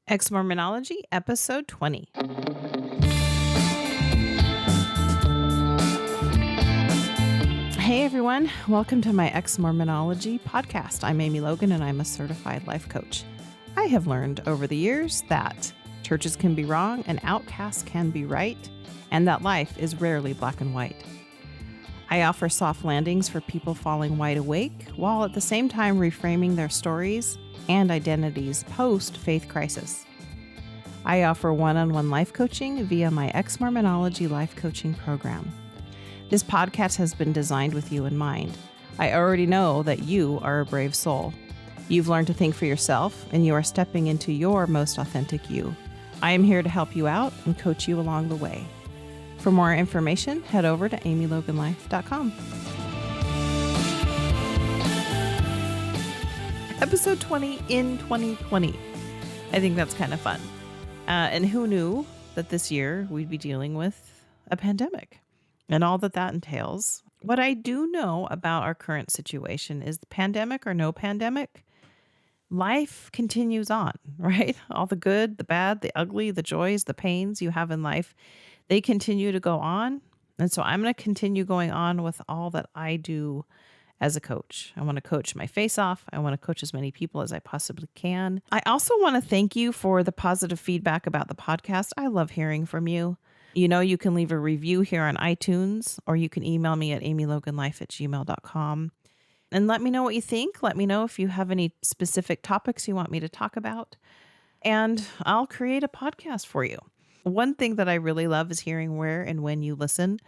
Exmormonology, episode 20. Hey everyone, welcome to my Exmormonology podcast. I'm Amy Logan and I'm a certified life coach. I have learned over the years that churches can be wrong and outcasts can be right, and that life is rarely black and white. I offer soft landings for people falling wide awake, while at the same time reframing their stories and identities post-faith crisis. I offer one-on-one life coaching via my Exmormonology life coaching program. This podcast has been designed with you in mind. I already know that you are a brave soul. You've learned to think for yourself, and you are stepping into your most authentic you. I am here to help you out and coach you along the way. For more information, head over to amyloganlife.com. Episode 20 in 2020. I think that's kind of fun. And who knew that this year we'd be dealing with a pandemic and all that entails. What I do know about our current situation is the pandemic or no pandemic, life continues on, right? All the good, the bad, the ugly, the joys, the pains you have in life, they continue to go on. And so I'm going to continue going on with all that I do as a coach. I want to coach my face off. I want to coach as many people as I possibly can. I also want to thank you for the positive feedback about the podcast. I love hearing from you. You know, you can leave a review here on iTunes, or you can email me at amyloganlife@gmail.com. And let me know what you think. Let me know if you have any specific topics you want me to talk about, and I'll create a podcast for you. One thing that I really love is hearing where and when you listen.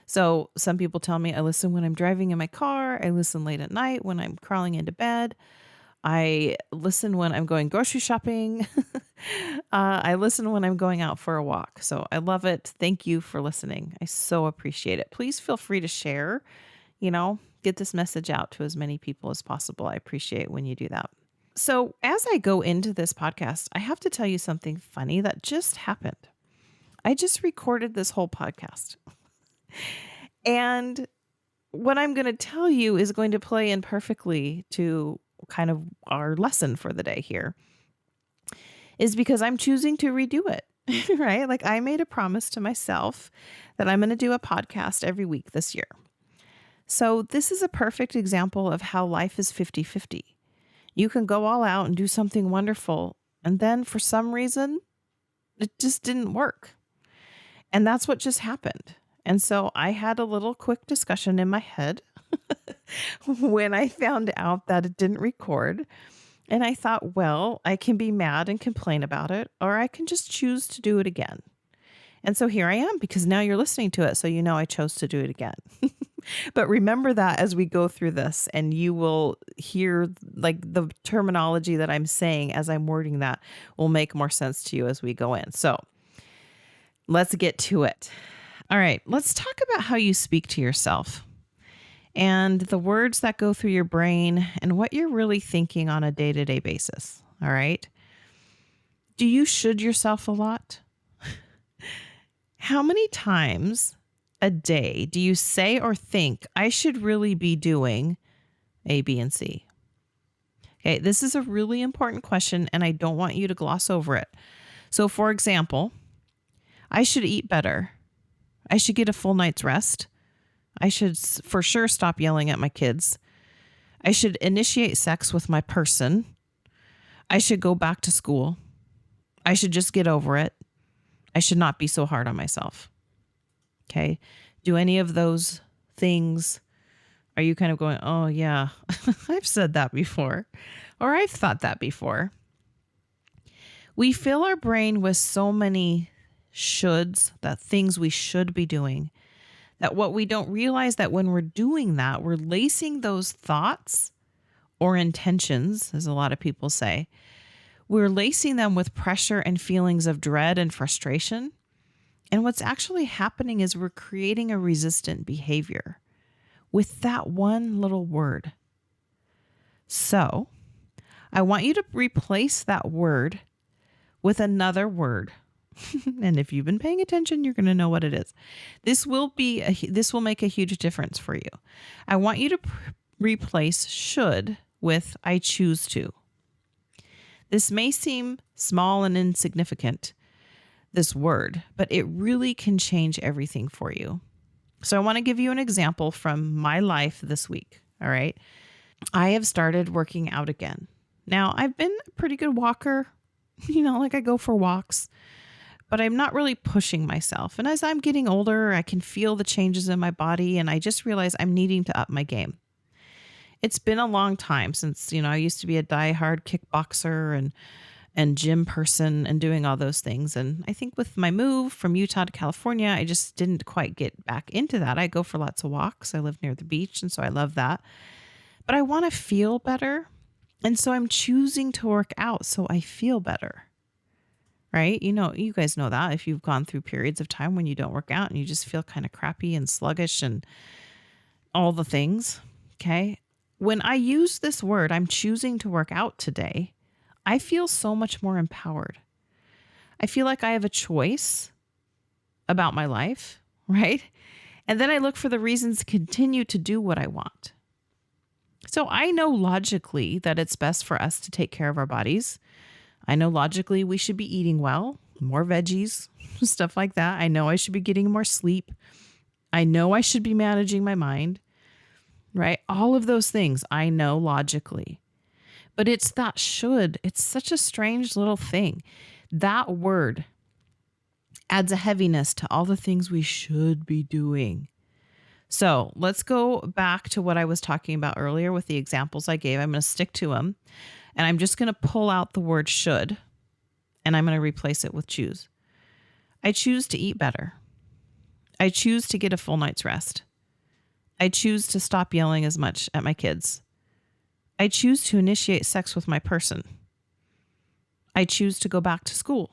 So some people tell me I listen when I'm driving in my car. I listen late at night when I'm crawling into bed. I listen when I'm going grocery shopping. I listen when I'm going out for a walk. So I love it. Thank you for listening. I so appreciate it. Please feel free to share, get this message out to as many people as possible. I appreciate when you do that. So as I go into this podcast, I have to tell you something funny that just happened. I just recorded this whole podcast. And what I'm going to tell you is going to play in perfectly to kind of our lesson for the day here, is because I'm choosing to redo it, right? Like I made a promise to myself that I'm going to do a podcast every week this year. So this is a perfect example of how life is 50-50. You can go all out and do something wonderful, and then for some reason, it just didn't work. And that's what just happened. And so I had a little quick discussion in my head when I found out that it didn't record. And I thought, well, I can be mad and complain about it, or I can just choose to do it again. And so here I am, because now you're listening to it. So you know I chose to do it again. But remember that as we go through this, and you will hear like the terminology that I'm saying as I'm wording that will make more sense to you as we go in. So let's get to it. All right, let's talk about how you speak to yourself and the words that go through your brain and what you're really thinking on a day-to-day basis. All right. Do you should yourself a lot? How many times a day do you say or think, I should really be doing A, B, and C? Okay, this is a really important question, and I don't want you to gloss over it. So, for example, I should eat better. I should get a full night's rest. I should for sure stop yelling at my kids. I should initiate sex with my person. I should go back to school. I should just get over it. I should not be so hard on myself. Okay. Do any of those things, are you kind of going, oh yeah, I've said that before, or I've thought that before? We fill our brain with so many shoulds, that things we should be doing, that what we don't realize that when we're doing that, we're lacing those thoughts or intentions, as a lot of people say, we're lacing them with pressure and feelings of dread and frustration. And what's actually happening is we're creating a resistant behavior with that one little word. So I want you to replace that word with another word. And if you've been paying attention, you're going to know what it is. This will make a huge difference for you. I want you to replace should with I choose to. This may seem small and insignificant, this word, but it really can change everything for you. So I want to give you an example from my life this week. All right. I have started working out again. Now, I've been a pretty good walker, like I go for walks, but I'm not really pushing myself. And as I'm getting older, I can feel the changes in my body, and I just realize I'm needing to up my game. It's been a long time since, I used to be a diehard kickboxer and gym person and doing all those things. And I think with my move from Utah to California, I just didn't quite get back into that. I go for lots of walks. I live near the beach, and so I love that. But I want to feel better. And so I'm choosing to work out so I feel better. Right? You guys know that if you've gone through periods of time when you don't work out and you just feel kind of crappy and sluggish and all the things. Okay. When I use this word, I'm choosing to work out today, I feel so much more empowered. I feel like I have a choice about my life, right? And then I look for the reasons to continue to do what I want. So I know logically that it's best for us to take care of our bodies. I know logically we should be eating well, more veggies, stuff like that. I know I should be getting more sleep. I know I should be managing my mind, right? All of those things I know logically. But it's that should. It's such a strange little thing. That word adds a heaviness to all the things we should be doing. So let's go back to what I was talking about earlier with the examples I gave. I'm going to stick to them. And I'm just going to pull out the word should, and I'm going to replace it with choose. I choose to eat better. I choose to get a full night's rest. I choose to stop yelling as much at my kids. I choose to initiate sex with my person. I choose to go back to school.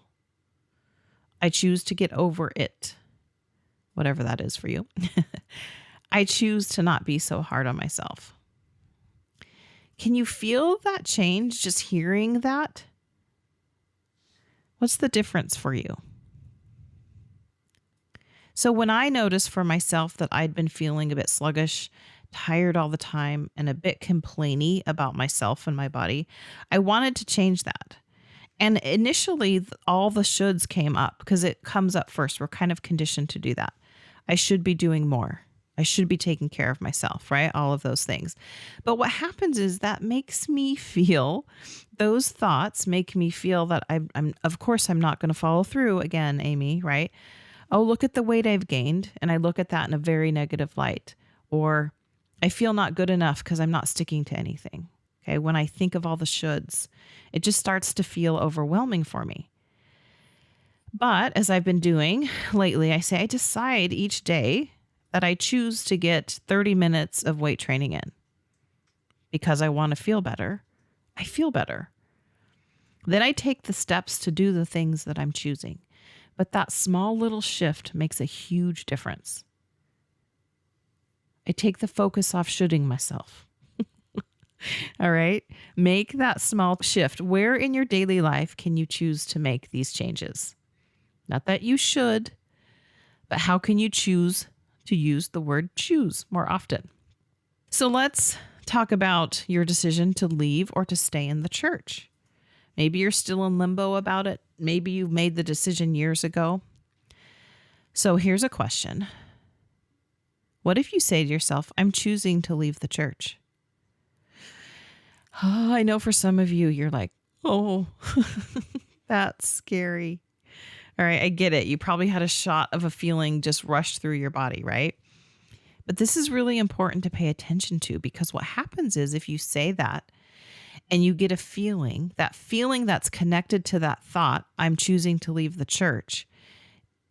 I choose to get over it, whatever that is for you. I choose to not be so hard on myself. Can you feel that change just hearing that? What's the difference for you? So when I noticed for myself that I'd been feeling a bit sluggish, tired all the time, and a bit complainy about myself and my body, I wanted to change that. And initially, all the shoulds came up because it comes up first. We're kind of conditioned to do that. I should be doing more. I should be taking care of myself, right? All of those things. But what happens is that makes me feel, those thoughts make me feel that I'm of course, I'm not going to follow through again, Amy, right? Oh, look at the weight I've gained. And I look at that in a very negative light. Or I feel not good enough because I'm not sticking to anything. Okay. When I think of all the shoulds, it just starts to feel overwhelming for me. But as I've been doing lately, I decide each day that I choose to get 30 minutes of weight training in because I want to feel better. I feel better. Then I take the steps to do the things that I'm choosing. But that small little shift makes a huge difference. I take the focus off shoulding myself. All right. Make that small shift. Where in your daily life can you choose to make these changes? Not that you should, but how can you choose to use the word choose more often? So let's talk about your decision to leave or to stay in the church. Maybe you're still in limbo about it. Maybe you made the decision years ago. So here's a question. What if you say to yourself, I'm choosing to leave the church? Oh, I know for some of you, you're like, oh, that's scary. All right, I get it. You probably had a shot of a feeling just rush through your body, right? But this is really important to pay attention to, because what happens is if you say that and you get a feeling, that feeling that's connected to that thought, I'm choosing to leave the church.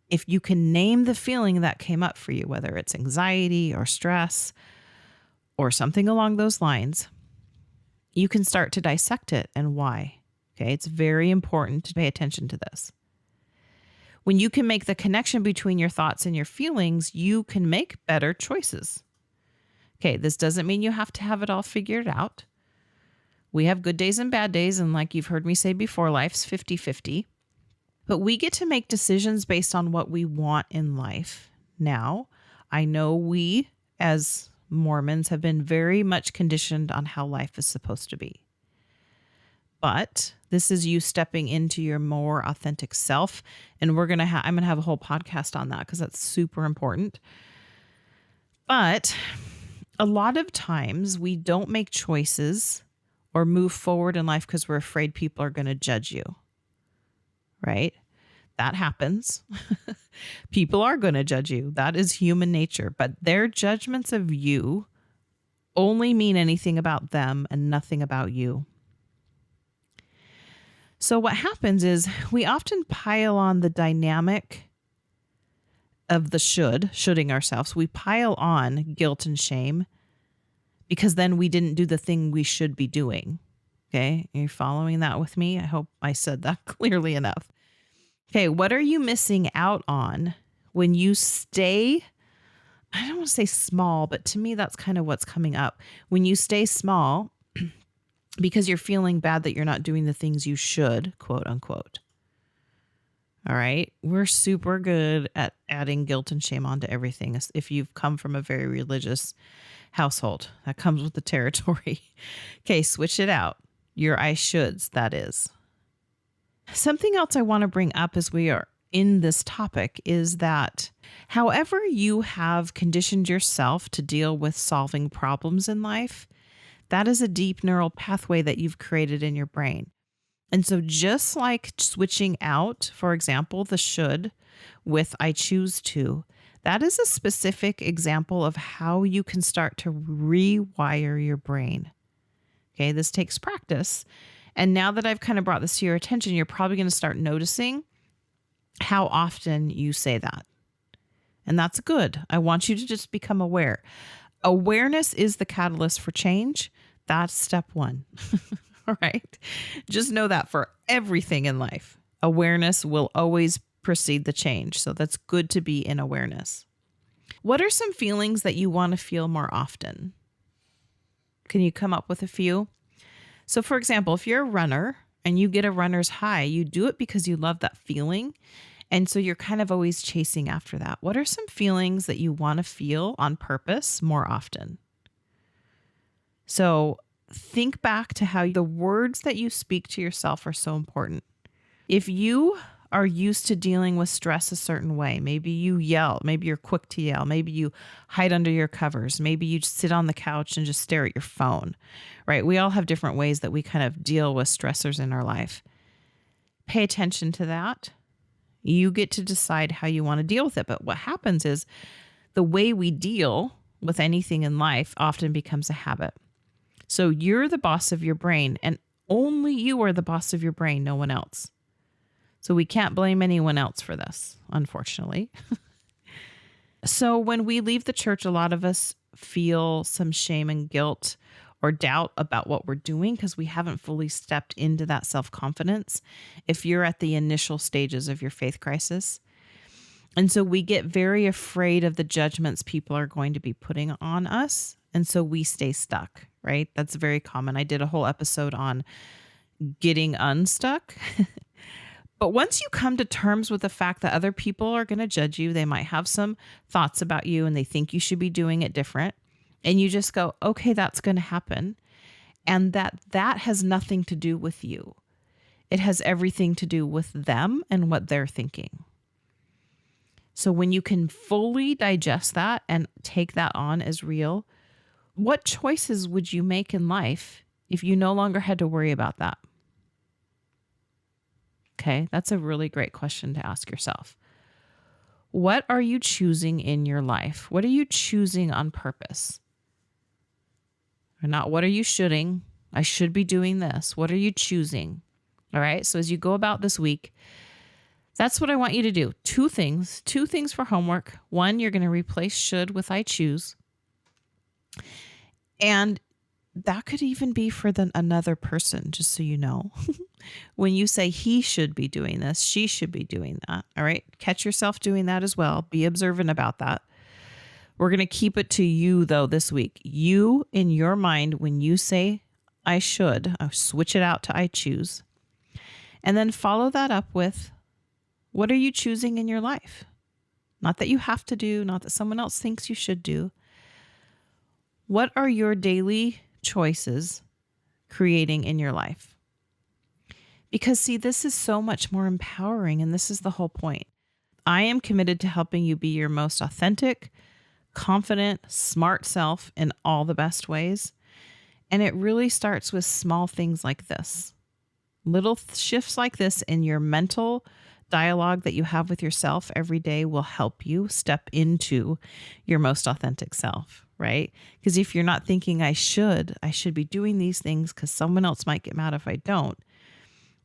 If you can name the feeling that came up for you, whether it's anxiety or stress or something along those lines, you can start to dissect it and why. Okay, it's very important to pay attention to this. When you can make the connection between your thoughts and your feelings, you can make better choices. Okay, this doesn't mean you have to have it all figured out. We have good days and bad days, and like you've heard me say before, life's 50-50. But we get to make decisions based on what we want in life. Now, I know we, as Mormons, have been very much conditioned on how life is supposed to be. But This is you stepping into your more authentic self. And I'm going to have a whole podcast on that because that's super important. But a lot of times we don't make choices or move forward in life because we're afraid people are going to judge you, right? That happens. People are going to judge you. That is human nature. But their judgments of you only mean anything about them and nothing about you. So what happens is we often pile on the dynamic of the shoulding ourselves. We pile on guilt and shame because then we didn't do the thing we should be doing. Okay. Are you following that with me? I hope I said that clearly enough. Okay. What are you missing out on when you stay? I don't want to say small, but to me, that's kind of what's coming up. When you stay small because you're feeling bad that you're not doing the things you should, quote unquote. All right. We're super good at adding guilt and shame onto everything. If you've come from a very religious household, that comes with the territory. Okay. Switch it out. Your I shoulds, that is. Something else I want to bring up as we are in this topic is that however you have conditioned yourself to deal with solving problems in life, that is a deep neural pathway that you've created in your brain. And so just like switching out, for example, the should with I choose to, that is a specific example of how you can start to rewire your brain. Okay, this takes practice. And now that I've kind of brought this to your attention, you're probably going to start noticing how often you say that. And that's good. I want you to just become aware. Awareness is the catalyst for change. That's step one. All right. Just know that for everything in life, awareness will always precede the change. So that's good to be in awareness. What are some feelings that you want to feel more often? Can you come up with a few? So for example, if you're a runner and you get a runner's high, you do it because you love that feeling. And so you're kind of always chasing after that. What are some feelings that you want to feel on purpose more often? So think back to how the words that you speak to yourself are so important. If you are used to dealing with stress a certain way, maybe you yell, maybe you're quick to yell, maybe you hide under your covers, maybe you just sit on the couch and just stare at your phone, right? We all have different ways that we kind of deal with stressors in our life. Pay attention to that. You get to decide how you want to deal with it. But what happens is the way we deal with anything in life often becomes a habit. So you're the boss of your brain, and only you are the boss of your brain, no one else. So we can't blame anyone else for this, unfortunately. So when we leave the church, a lot of us feel some shame and guilt or doubt about what we're doing because we haven't fully stepped into that self-confidence if you're at the initial stages of your faith crisis. And so we get very afraid of the judgments people are going to be putting on us. And so we stay stuck, right? That's very common. I did a whole episode on getting unstuck. But once you come to terms with the fact that other people are going to judge you, they might have some thoughts about you and they think you should be doing it different. And you just go, okay, that's going to happen. And that has nothing to do with you. It has everything to do with them and what they're thinking. So when you can fully digest that and take that on as real, what choices would you make in life if you no longer had to worry about that? Okay, that's a really great question to ask yourself. What are you choosing in your life? What are you choosing on purpose? Or not what are you shoulding? I should be doing this. What are you choosing? All right, so as you go about this week, that's what I want you to do. Two things for homework. One, you're going to replace should with I choose. And that could even be for another person, just so you know. When you say he should be doing this, she should be doing that. All right. Catch yourself doing that as well. Be observant about that. We're going to keep it to you, though, this week. You, in your mind, when you say I should, I'll switch it out to I choose. And then follow that up with what are you choosing in your life? Not that you have to do, not that someone else thinks you should do. What are your daily choices creating in your life? Because see, this is so much more empowering, and this is the whole point. I am committed to helping you be your most authentic, confident, smart self in all the best ways. And it really starts with small things like this. Little shifts like this in your mental dialogue that you have with yourself every day will help you step into your most authentic self, right? Because if you're not thinking I should be doing these things because someone else might get mad if I don't,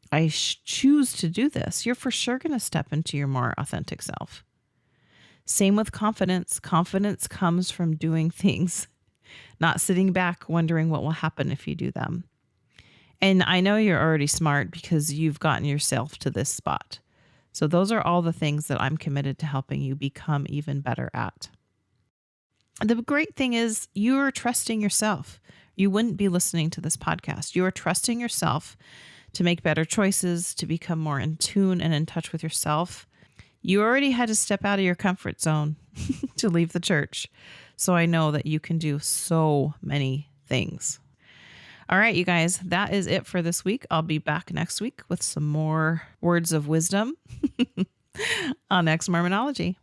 I choose to do this, you're for sure going to step into your more authentic self. Same with confidence. Confidence comes from doing things, not sitting back wondering what will happen if you do them. And I know you're already smart because you've gotten yourself to this spot. So those are all the things that I'm committed to helping you become even better at. The great thing is you are trusting yourself. You wouldn't be listening to this podcast. You are trusting yourself to make better choices, to become more in tune and in touch with yourself. You already had to step out of your comfort zone to leave the church. So I know that you can do so many things. All right, you guys, that is it for this week. I'll be back next week with some more words of wisdom on Exmormonology.